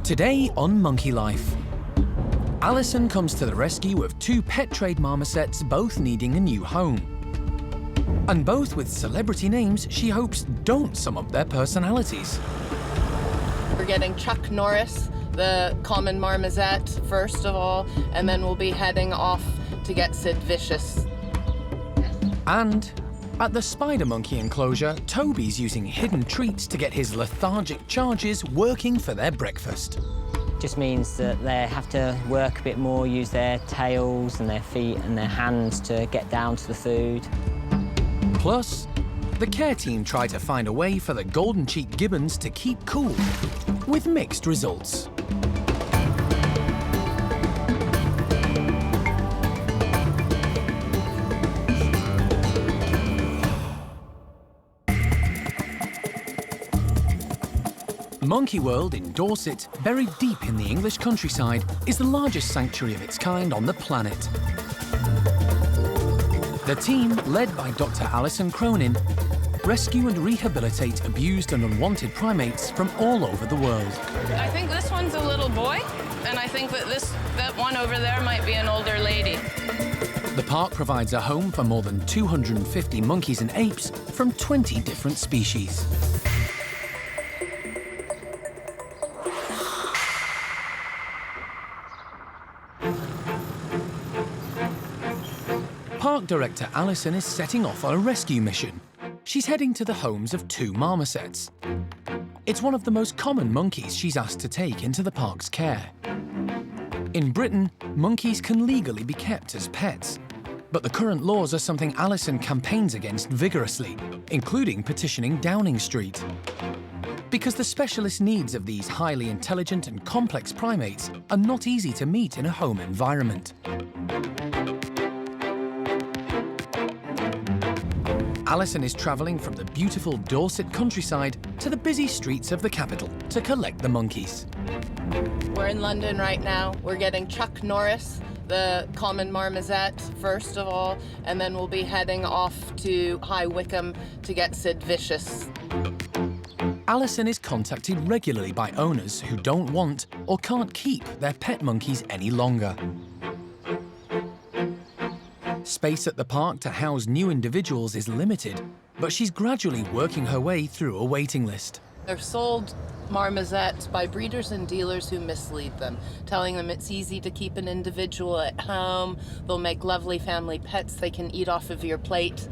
Today on Monkey Life, Alison comes to the rescue of two pet trade marmosets, both needing a new home. And both with celebrity names she hopes don't sum up their personalities. We're getting Chuck Norris, the common marmoset, first of all, and then we'll be heading off to get Sid Vicious. And at the spider monkey enclosure, Toby's using hidden treats to get his lethargic charges working for their breakfast. Just means that they have to work a bit more, use their tails and their feet and their hands to get down to the food. Plus, the care team try to find a way for the golden-cheeked gibbons to keep cool, with mixed results. Monkey World in Dorset, buried deep in the English countryside, is the largest sanctuary of its kind on the planet. The team, led by Dr. Alison, rescue and rehabilitate abused and unwanted primates from all over the world. I think this one's a little boy, and I think that one over there might be an older lady. The park provides a home for more than 250 monkeys and apes from 20 different species. Park director Alison is setting off on a rescue mission. She's heading to the homes of two marmosets. It's one of the most common monkeys she's asked to take into the park's care. In Britain, monkeys can legally be kept as pets, but the current laws are something Alison campaigns against vigorously, including petitioning Downing Street. Because the specialist needs of these highly intelligent and complex primates are not easy to meet in a home environment. Alison is travelling from the beautiful Dorset countryside to the busy streets of the capital to collect the monkeys. We're in London right now. We're getting Chuck Norris, the common marmoset, first of all, and then we'll be heading off to High Wycombe to get Sid Vicious. Alison is contacted regularly by owners who don't want or can't keep their pet monkeys any longer. Space at the park to house new individuals is limited, but she's gradually working her way through a waiting list. They're sold marmosets by breeders and dealers who mislead them, telling them it's easy to keep an individual at home, they'll make lovely family pets they can eat off of your plate.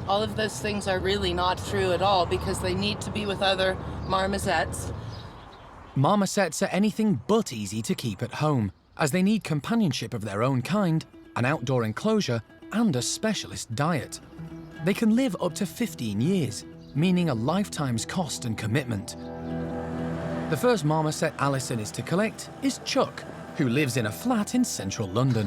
All of those things are really not true at all because they need to be with other marmosets. Marmosets are anything but easy to keep at home, as they need companionship of their own kind, an outdoor enclosure, and a specialist diet. They can live up to 15 years, meaning a lifetime's cost and commitment. The first marmoset Alison is to collect is Chuck, who lives in a flat in central London.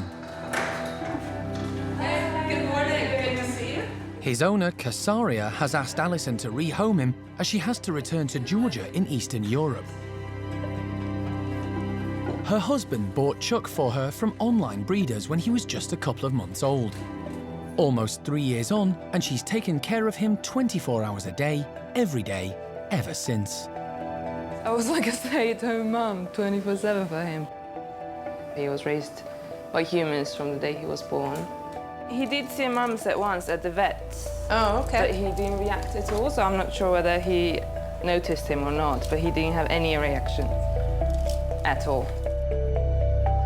Hey, good morning. Good to see you. His owner, Casaria, has asked Alison to rehome him as she has to return to Georgia in Eastern Europe. Her husband bought Chuck for her from online breeders when he was just a couple of months old. Almost 3 years on, and she's taken care of him 24 hours a day, every day, ever since. I was like a stay-at-home mum, 24/7 for him. He was raised by humans from the day he was born. He did see a marmoset once at the vet. Oh, okay. But he didn't react at all, so I'm not sure whether he noticed him or not, but he didn't have any reaction at all.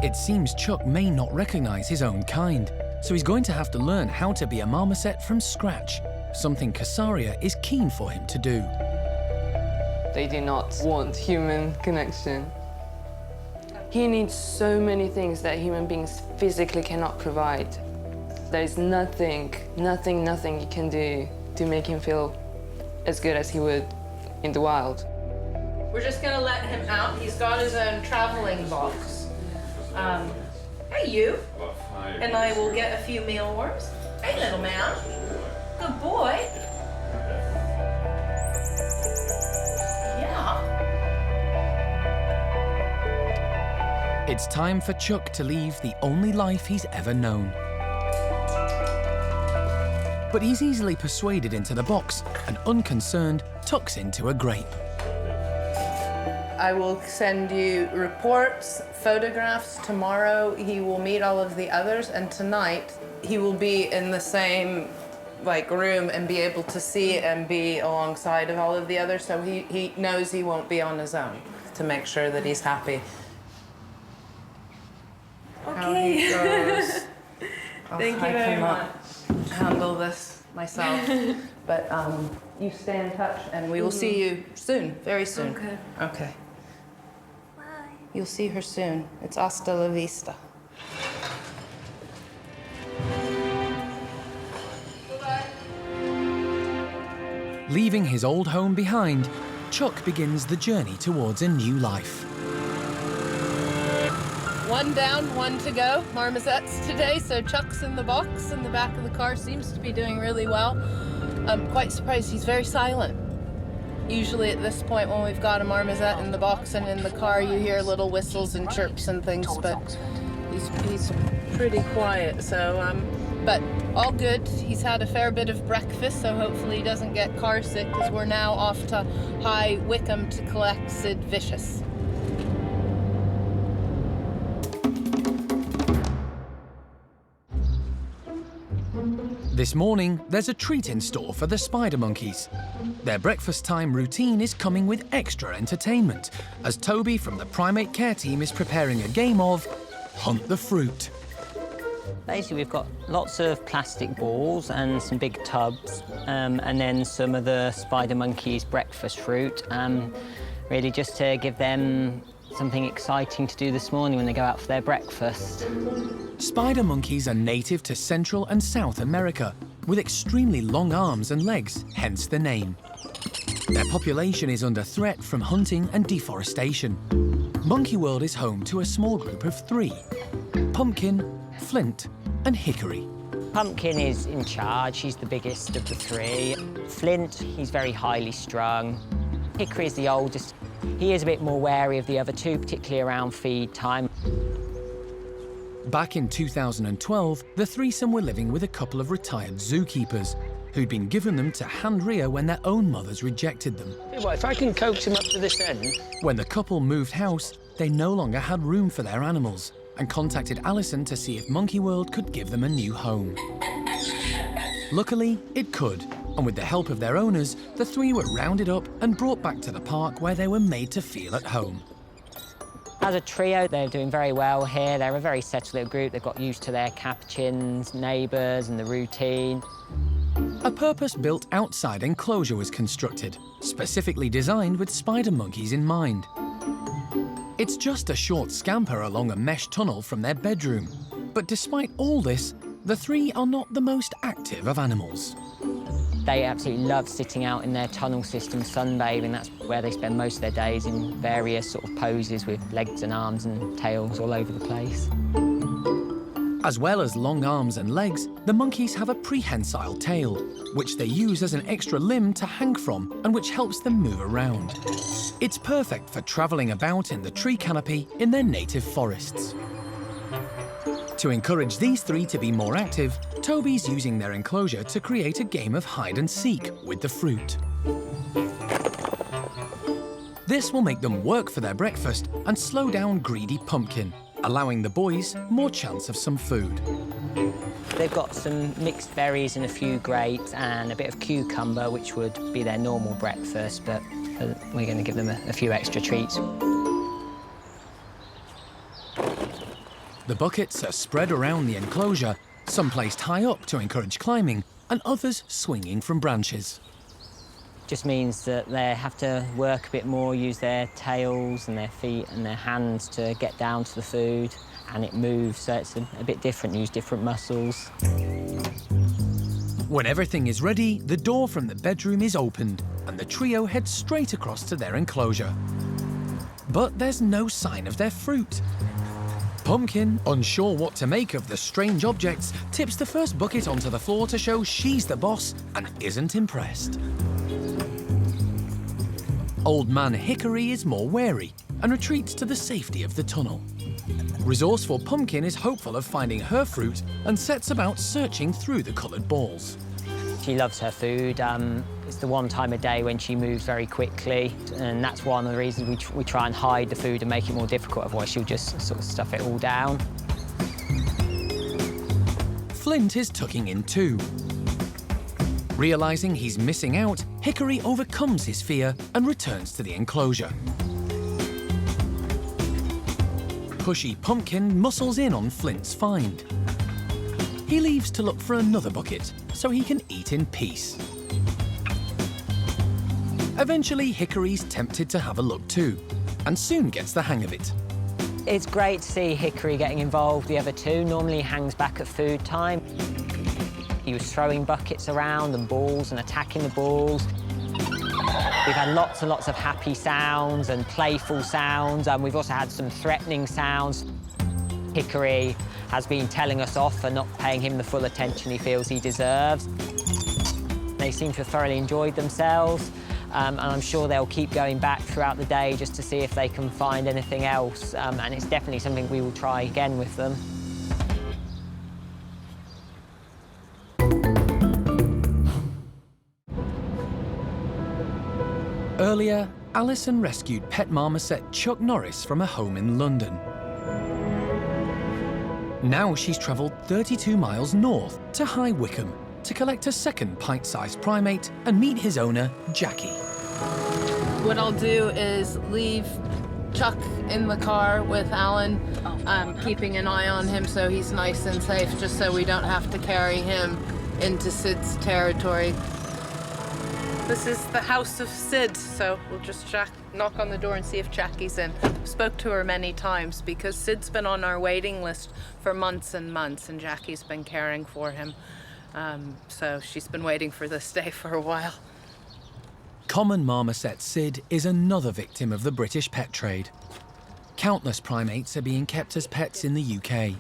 It seems Chuck may not recognize his own kind, so he's going to have to learn how to be a marmoset from scratch, something Casaria is keen for him to do. They do not want human connection. He needs so many things that human beings physically cannot provide. There's nothing you can do to make him feel as good as he would in the wild. We're just gonna let him out. He's got his own traveling box. Hey, you. And I will get a few mealworms. Hey, little man. Good boy. Yeah. It's time for Chuck to leave the only life he's ever known. But he's easily persuaded into the box and, unconcerned, tucks into a grape. I will send you reports, photographs. Tomorrow he will meet all of the others, and tonight he will be in the same room and be able to see and be alongside of all of the others, so he knows he won't be on his own, to make sure that he's happy. Okay. How he goes. Thank you very much. Handle this myself. But you stay in touch and we will see you soon, very soon. Okay. Okay. Bye. You'll see her soon. It's hasta la vista. Leaving his old home behind, Chuck begins the journey towards a new life. One down, one to go. Marmosets today, so Chuck's in the box in the back of the car, seems to be doing really well. I'm quite surprised, he's very silent. Usually at this point when we've got a marmoset in the box and in the car, you hear little whistles and chirps and things, but he's pretty quiet, so, but all good. He's had a fair bit of breakfast, so hopefully he doesn't get car sick, because we're now off to High Wycombe to collect Sid Vicious. This morning, there's a treat in store for the spider monkeys. Their breakfast time routine is coming with extra entertainment, as Toby from the primate care team is preparing a game of Hunt the Fruit. Basically, we've got lots of plastic balls and some big tubs, and then some of the spider monkeys' breakfast fruit, really just to give them something exciting to do this morning when they go out for their breakfast. Spider monkeys are native to Central and South America, with extremely long arms and legs, hence the name. Their population is under threat from hunting and deforestation. Monkey World is home to a small group of 3: Pumpkin, Flint, and Hickory. Pumpkin is in charge. He's the biggest of the 3. Flint, he's very highly strung. Hickory is the oldest. He is a bit more wary of the other 2, particularly around feed time. Back in 2012, the threesome were living with a couple of retired zookeepers who'd been given them to hand rear when their own mothers rejected them. Well, if I can coax him up to this end. When the couple moved house, they no longer had room for their animals and contacted Alison to see if Monkey World could give them a new home. Luckily, it could, and with the help of their owners, the 3 were rounded up and brought back to the park where they were made to feel at home. As a trio, they're doing very well here. They're a very settled little group. They've got used to their capuchins, neighbours and the routine. A purpose-built outside enclosure was constructed, specifically designed with spider monkeys in mind. It's just a short scamper along a mesh tunnel from their bedroom. But despite all this, the 3 are not the most active of animals. They absolutely love sitting out in their tunnel system, sunbathing. That's where they spend most of their days, in various sort of poses with legs and arms and tails all over the place. As well as long arms and legs, the monkeys have a prehensile tail, which they use as an extra limb to hang from and which helps them move around. It's perfect for travelling about in the tree canopy in their native forests. To encourage these 3 to be more active, Toby's using their enclosure to create a game of hide and seek with the fruit. This will make them work for their breakfast and slow down greedy Pumpkin, allowing the boys more chance of some food. They've got some mixed berries and a few grapes and a bit of cucumber, which would be their normal breakfast, but we're going to give them a few extra treats. The buckets are spread around the enclosure, some placed high up to encourage climbing, and others swinging from branches. Just means that they have to work a bit more, use their tails and their feet and their hands to get down to the food, and it moves, so it's a bit different, use different muscles. When everything is ready, the door from the bedroom is opened, and the trio heads straight across to their enclosure. But there's no sign of their fruit. Pumpkin, unsure what to make of the strange objects, tips the first bucket onto the floor to show she's the boss and isn't impressed. Old Man Hickory is more wary and retreats to the safety of the tunnel. Resourceful Pumpkin is hopeful of finding her fruit and sets about searching through the coloured balls. She loves her food. It's the one time of day when she moves very quickly, and that's one of the reasons we try and hide the food and make it more difficult, otherwise she'll just sort of stuff it all down. Flint is tucking in too. Realising he's missing out, Hickory overcomes his fear and returns to the enclosure. Pushy Pumpkin muscles in on Flint's find. He leaves to look for another bucket so he can eat in peace. Eventually, Hickory's tempted to have a look too, and soon gets the hang of it. It's great to see Hickory getting involved, the other two. Normally he hangs back at food time. He was throwing buckets around and balls and attacking the balls. We've had lots and lots of happy sounds and playful sounds, and we've also had some threatening sounds. Hickory has been telling us off for not paying him the full attention he feels he deserves. They seem to have thoroughly enjoyed themselves, and I'm sure they'll keep going back throughout the day just to see if they can find anything else, and it's definitely something we will try again with them. Earlier, Alison rescued pet marmoset Chuck Norris from a home in London. Now she's travelled 32 miles north to High Wycombe to collect a second pint-sized primate and meet his owner, Jackie. What I'll do is leave Chuck in the car with Alan, keeping an eye on him so he's nice and safe, just so we don't have to carry him into Sid's territory. This is the house of Sid, so we'll just knock on the door and see if Jackie's in. Spoke to her many times because Sid's been on our waiting list for months and months, and Jackie's been caring for him. So she's been waiting for this day for a while. Common marmoset Sid is another victim of the British pet trade. Countless primates are being kept as pets in the UK.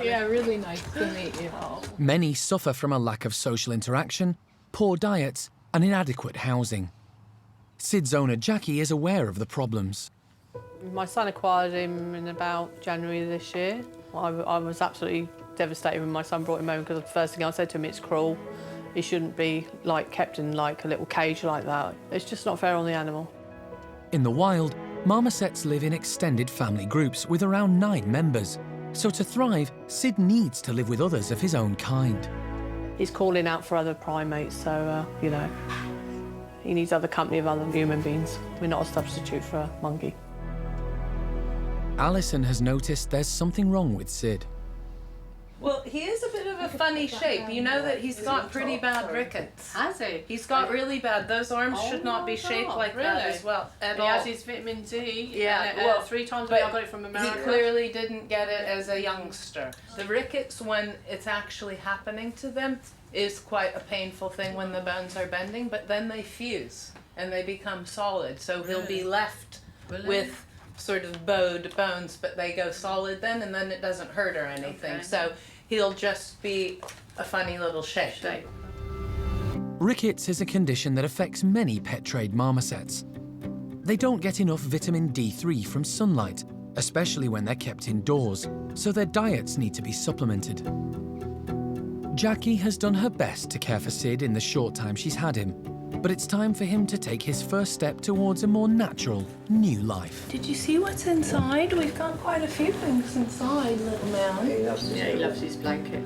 Yeah, really nice to meet you. Many suffer from a lack of social interaction, poor diets, and inadequate housing. Sid's owner Jackie is aware of the problems. My son acquired him in about January this year. I was absolutely devastated when my son brought him home because the first thing I said to him, it's cruel. He shouldn't be kept in a little cage like that. It's just not fair on the animal. In the wild, marmosets live in extended family groups with around 9 members. So to thrive, Sid needs to live with others of his own kind. He's calling out for other primates, so, you know, he needs other company of other human beings. We're not a substitute for a monkey. Alison has noticed there's something wrong with Sid. Well, he is a bit of a funny shape. You know that he's got pretty bad rickets. Has he? He's got really bad. Those arms should not be shaped like that as well. And he has his vitamin D. Yeah, well, 3 times a day I got it from America. He clearly didn't get it as a youngster. The rickets, when it's actually happening to them, is quite a painful thing when the bones are bending, but then they fuse and they become solid. So he'll be left with sort of bowed bones, but they go solid then, and then it doesn't hurt or anything. Okay. So he'll just be a funny little shape. Rickets is a condition that affects many pet trade marmosets. They don't get enough vitamin D3 from sunlight, especially when they're kept indoors, so their diets need to be supplemented. Jackie has done her best to care for Sid in the short time she's had him, but it's time for him to take his first step towards a more natural, new life. Did you see what's inside? We've got quite a few things inside, little man. He loves his blanket.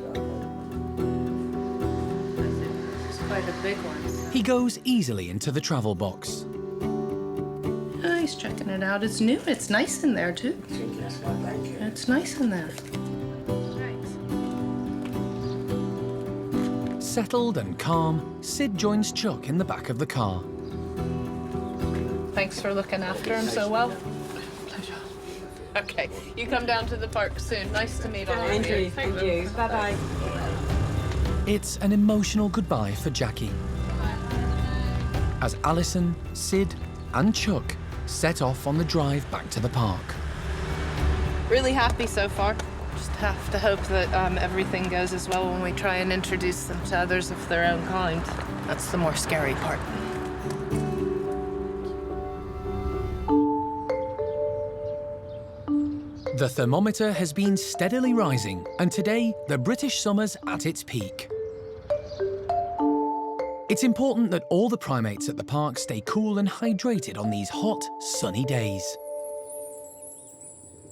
It's quite a big one. He goes easily into the travel box. Oh, he's checking it out. It's new. It's nice in there, too. It's nice in there. Settled and calm, Sid joins Chuck in the back of the car. Thanks for looking after him so well. Pleasure. Okay, you come down to the park soon. Nice to meet all of you. Thank you. Bye-bye. It's an emotional goodbye for Jackie. As Alison, Sid and Chuck set off on the drive back to the park. Really happy so far. Just have to hope that everything goes as well when we try and introduce them to others of their own kind. That's the more scary part. The thermometer has been steadily rising, and today the British summer's at its peak. It's important that all the primates at the park stay cool and hydrated on these hot, sunny days.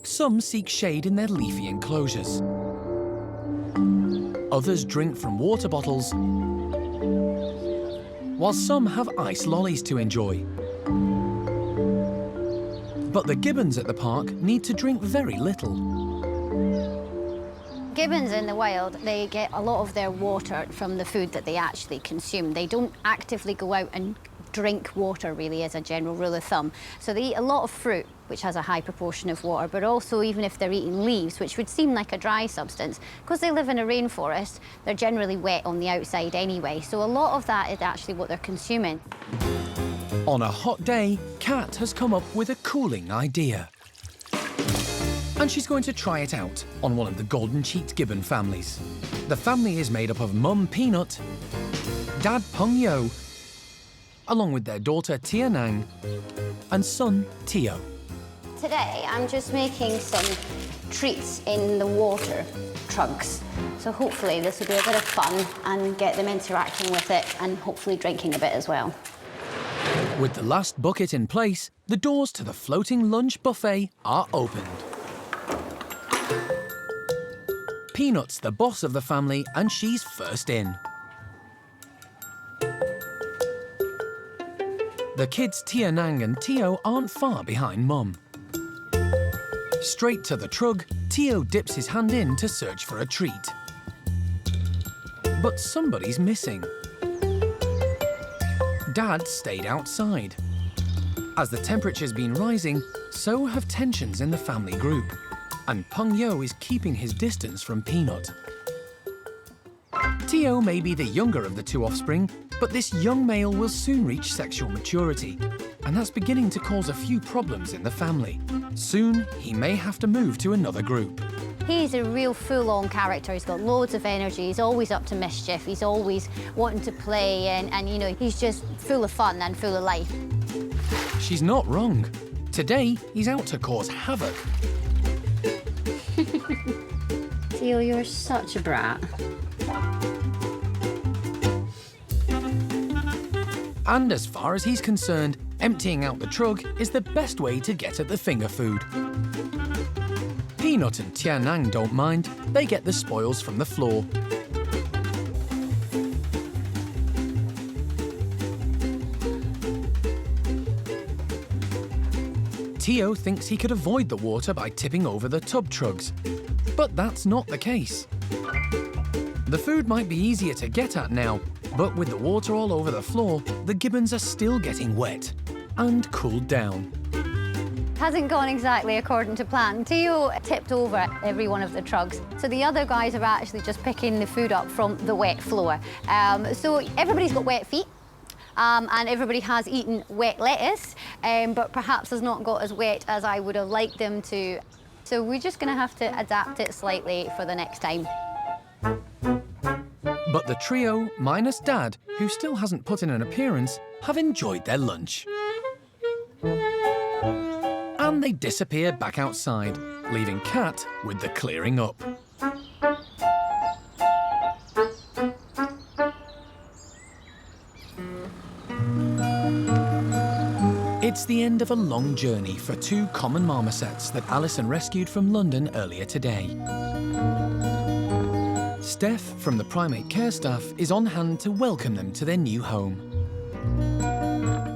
Some seek shade in their leafy enclosures. Others drink from water bottles, while some have ice lollies to enjoy. But the gibbons at the park need to drink very little. Gibbons in the wild, they get a lot of their water from the food that they actually consume. They don't actively go out and drink water, really, as a general rule of thumb. So they eat a lot of fruit, which has a high proportion of water, but also even if they're eating leaves, which would seem like a dry substance, because they live in a rainforest, they're generally wet on the outside anyway. So a lot of that is actually what they're consuming. On a hot day, Kat has come up with a cooling idea. And she's going to try it out on one of the golden-cheeked gibbon families. The family is made up of Mum Peanut, Dad Pung Yo, along with their daughter Tia Nang and son Tio. Today, I'm just making some treats in the water trugs. So hopefully this will be a bit of fun and get them interacting with it and hopefully drinking a bit as well. With the last bucket in place, the doors to the floating lunch buffet are opened. Peanut's the boss of the family and she's first in. The kids Tia Nang and Tio aren't far behind Mum. Straight to the trug, Tio dips his hand in to search for a treat. But somebody's missing. Dad stayed outside. As the temperature's been rising, so have tensions in the family group. And Pung Yo is keeping his distance from Peanut. Tio may be the younger of the two offspring, but this young male will soon reach sexual maturity, and that's beginning to cause a few problems in the family. Soon, he may have to move to another group. He's a real full-on character. He's got loads of energy. He's always up to mischief. He's always wanting to play, and you know, he's just full of fun and full of life. She's not wrong. Today, he's out to cause havoc. Tio, you're such a brat. And as far as he's concerned, emptying out the trug is the best way to get at the finger food. Peanut and Tia Nang don't mind. They get the spoils from the floor. Tio thinks he could avoid the water by tipping over the tub trugs, but that's not the case. The food might be easier to get at now, but with the water all over the floor, the gibbons are still getting wet and cooled down. Hasn't gone exactly according to plan. Tio tipped over every one of the trugs, so the other guys are actually just picking the food up from the wet floor. So everybody's got wet feet. And everybody has eaten wet lettuce, but perhaps has not got as wet as I would have liked them to. So we're just going to have to adapt it slightly for the next time. But the trio, minus Dad, who still hasn't put in an appearance, have enjoyed their lunch. And they disappear back outside, leaving Kat with the clearing up. It's the end of a long journey for two common marmosets that Alison rescued from London earlier today. Steph from the primate care staff is on hand to welcome them to their new home.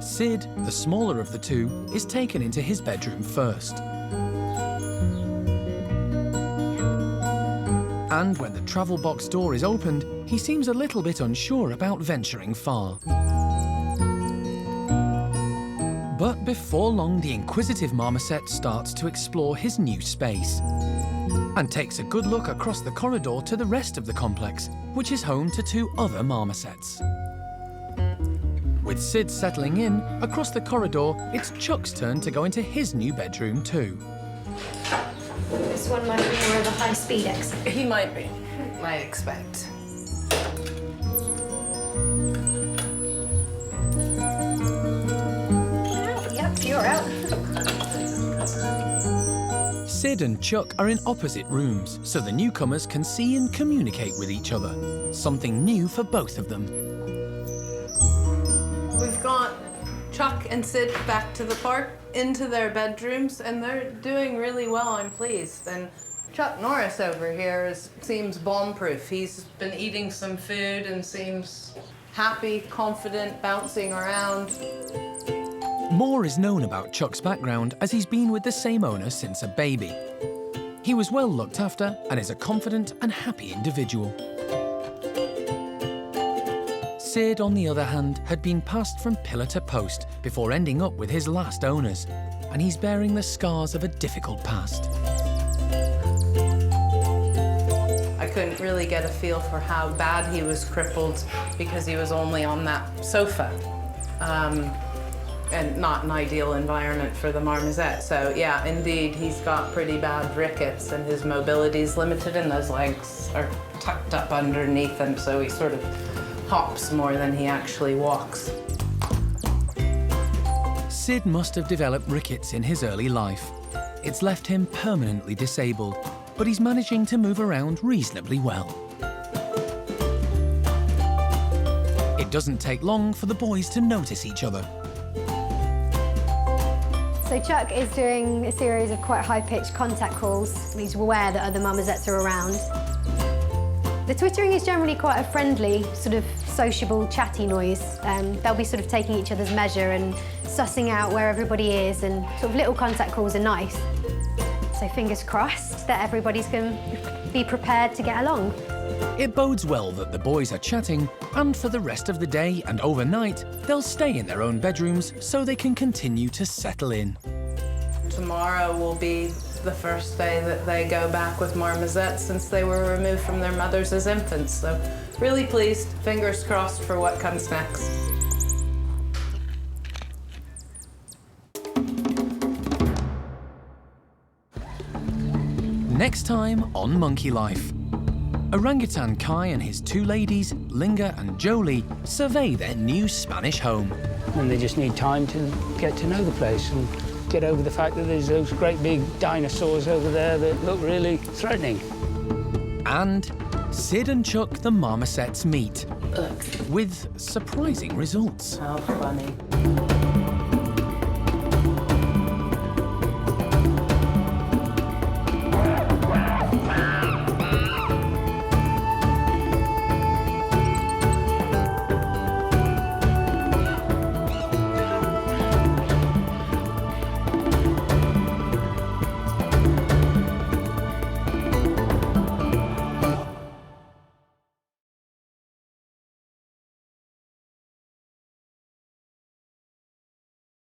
Sid, the smaller of the two, is taken into his bedroom first. And when the travel box door is opened, he seems a little bit unsure about venturing far. But before long, the inquisitive marmoset starts to explore his new space and takes a good look across the corridor to the rest of the complex, which is home to two other marmosets. With Sid settling in, across the corridor, it's Chuck's turn to go into his new bedroom too. This one might be more of a high-speed exit. He might be. I expect. Yep, you're out. Sid and Chuck are in opposite rooms, so the newcomers can see and communicate with each other. Something new for both of them. and Sid back to the park, into their bedrooms, and they're doing really well, I'm pleased. And Chuck Norris over here seems bomb-proof. He's been eating some food and seems happy, confident, bouncing around. More is known about Chuck's background as he's been with the same owner since a baby. He was well looked after and is a confident and happy individual. Sid, on the other hand, had been passed from pillar to post before ending up with his last owners, and he's bearing the scars of a difficult past. I couldn't really get a feel for how bad he was crippled because he was only on that sofa. And not an ideal environment for the marmoset. So yeah, indeed, he's got pretty bad rickets and his mobility is limited and those legs are tucked up underneath him, so he sort of hops more than he actually walks. Sid must have developed rickets in his early life. It's left him permanently disabled, but he's managing to move around reasonably well. It doesn't take long for the boys to notice each other. So Chuck is doing a series of quite high-pitched contact calls. He's aware that other marmosets are around. The twittering is generally quite a friendly, sort of sociable, chatty noise. They'll be sort of taking each other's measure and sussing out where everybody is, and sort of little contact calls are nice. So fingers crossed that everybody's going to be prepared to get along. It bodes well that the boys are chatting, and for the rest of the day and overnight, they'll stay in their own bedrooms so they can continue to settle in. Tomorrow will be the first day that they go back with marmosets since they were removed from their mothers as infants. So really pleased, fingers crossed for what comes next. Next time on Monkey Life. Orangutan Kai and his two ladies, Linga and Jolie, survey their new Spanish home. And they just need time to get to know the place and get over the fact that there's those great big dinosaurs over there that look really threatening. And Sid and Chuck the Marmosets meet, with surprising results. How funny.